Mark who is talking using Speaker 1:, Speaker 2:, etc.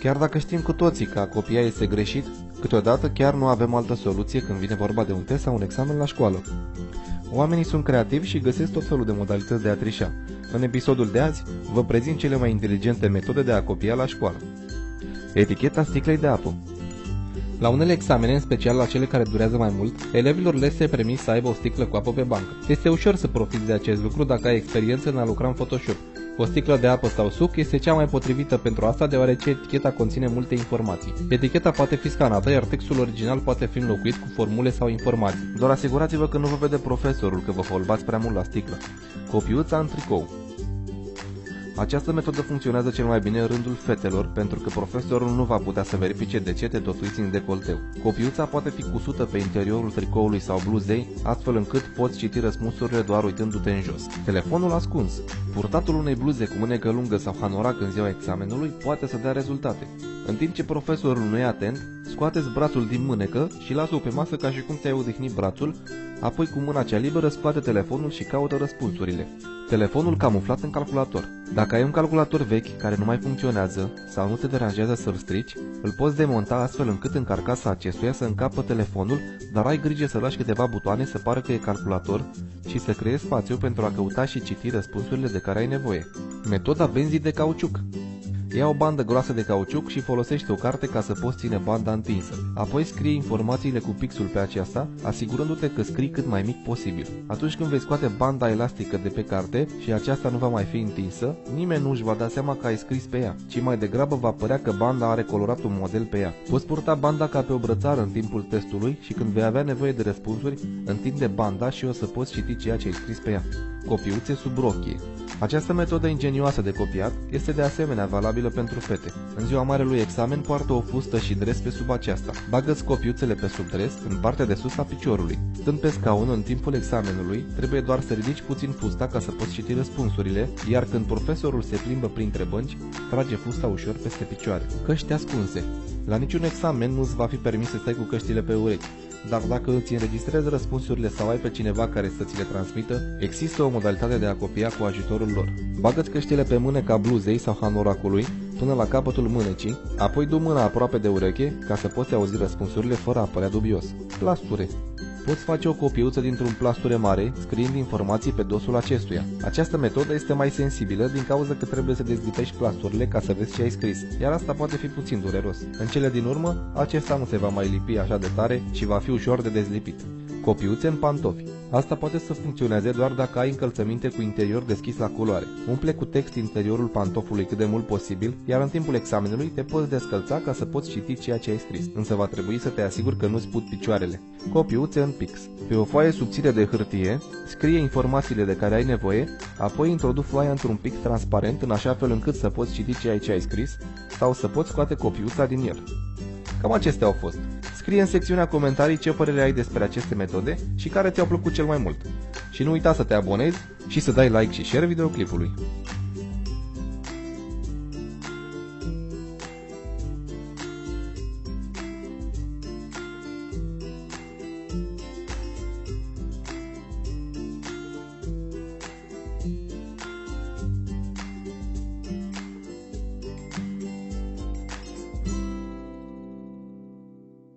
Speaker 1: Chiar dacă știm cu toții că a copia este greșit, câteodată chiar nu avem altă soluție când vine vorba de un test sau un examen la școală. Oamenii sunt creativi și găsesc tot felul de modalități de a trișa. În episodul de azi, vă prezint cele mai inteligente metode de a copia la școală. Eticheta sticlei de apă. La unele examene, în special la cele care durează mai mult, elevilor le este permis să aibă o sticlă cu apă pe bancă. Este ușor să profiți de acest lucru dacă ai experiență în a lucra în Photoshop. O sticlă de apă sau suc este cea mai potrivită pentru asta, deoarece eticheta conține multe informații. Eticheta poate fi scanată, iar textul original poate fi înlocuit cu formule sau informații. Doar asigurați-vă că nu vă vede profesorul că vă holbați prea mult la sticlă. Copiuța în tricou. Această metodă funcționează cel mai bine în rândul fetelor, pentru că profesorul nu va putea să verifice de ce te totuiți în decolteu. Copiuța poate fi cusută pe interiorul tricoului sau bluzei, astfel încât poți citi răspunsurile doar uitându-te în jos. Telefonul ascuns. Purtatul unei bluze cu mânecă lungă sau hanorac în ziua examenului poate să dea rezultate. În timp ce profesorul nu e atent, scoateți brațul din mânecă și lasă-o pe masă ca și cum ți-ai odihnit brațul, apoi cu mâna cea liberă scoate telefonul și caută răspunsurile. Telefonul camuflat în calculator. Dacă ai un calculator vechi care nu mai funcționează sau nu te deranjează să-l strici, îl poți demonta astfel încât în carcasa acestuia să încapă telefonul, dar ai grijă să lași câteva butoane să pară că e calculator și să creezi spațiu pentru a căuta și citi răspunsurile de care ai nevoie. Metoda benzii de cauciuc. Ia o bandă groasă de cauciuc și folosește o carte ca să poți ține banda întinsă. Apoi scrie informațiile cu pixul pe aceasta, asigurându-te că scrii cât mai mic posibil. Atunci când vei scoate banda elastică de pe carte și aceasta nu va mai fi întinsă, nimeni nu își va da seama că ai scris pe ea, ci mai degrabă va părea că banda are colorat un model pe ea. Poți purta banda ca pe o brățară în timpul testului și când vei avea nevoie de răspunsuri, întinde banda și o să poți citi ceea ce ai scris pe ea. Copiuțe sub rochie. Această metodă ingenioasă de copiat este de asemenea valabilă pentru fete. În ziua marelui examen poartă o fustă și dres pe sub aceasta. Bagă-ți copiuțele pe sub dres, în partea de sus a piciorului. Stând pe scaun în timpul examenului, trebuie doar să ridici puțin fusta ca să poți citi răspunsurile, iar când profesorul se plimbă printre bănci, trage fusta ușor peste picioare. Căști ascunse. La niciun examen nu-ți va fi permis să stai cu căștile pe urechi. Dar dacă îți înregistrezi răspunsurile sau ai pe cineva care să ți le transmită, există o modalitate de a copia cu ajutorul lor. Bagă-ți căștile pe mâneca bluzei sau hanoracului până la capătul mânecii, apoi du mâna aproape de ureche ca să poți auzi răspunsurile fără a părea dubios. Plasture. Poți face o copiuță dintr-un plasture mare, scriind informații pe dosul acestuia. Această metodă este mai sensibilă din cauza că trebuie să dezlipești plasturile ca să vezi ce ai scris, iar asta poate fi puțin dureros. În cele din urmă, acesta nu se va mai lipi așa de tare și va fi ușor de dezlipit. Copiuțe în pantofi. Asta poate să funcționeze doar dacă ai încălțăminte cu interior deschis la culoare. Umple cu text interiorul pantofului cât de mult posibil, iar în timpul examenului te poți descălța ca să poți citi ceea ce ai scris, însă va trebui să te asiguri că nu-ți put picioarele. Copiuțe în pix. Pe o foaie subțire de hârtie, scrie informațiile de care ai nevoie, apoi introdu foaia într-un pix transparent în așa fel încât să poți citi ceea ce ai scris sau să poți scoate copiuța din el. Cam acestea au fost. Scrie în secțiunea comentarii ce părere ai despre aceste metode și care ți-au plăcut cel mai mult. Și nu uita să te abonezi și să dai like și share videoclipului.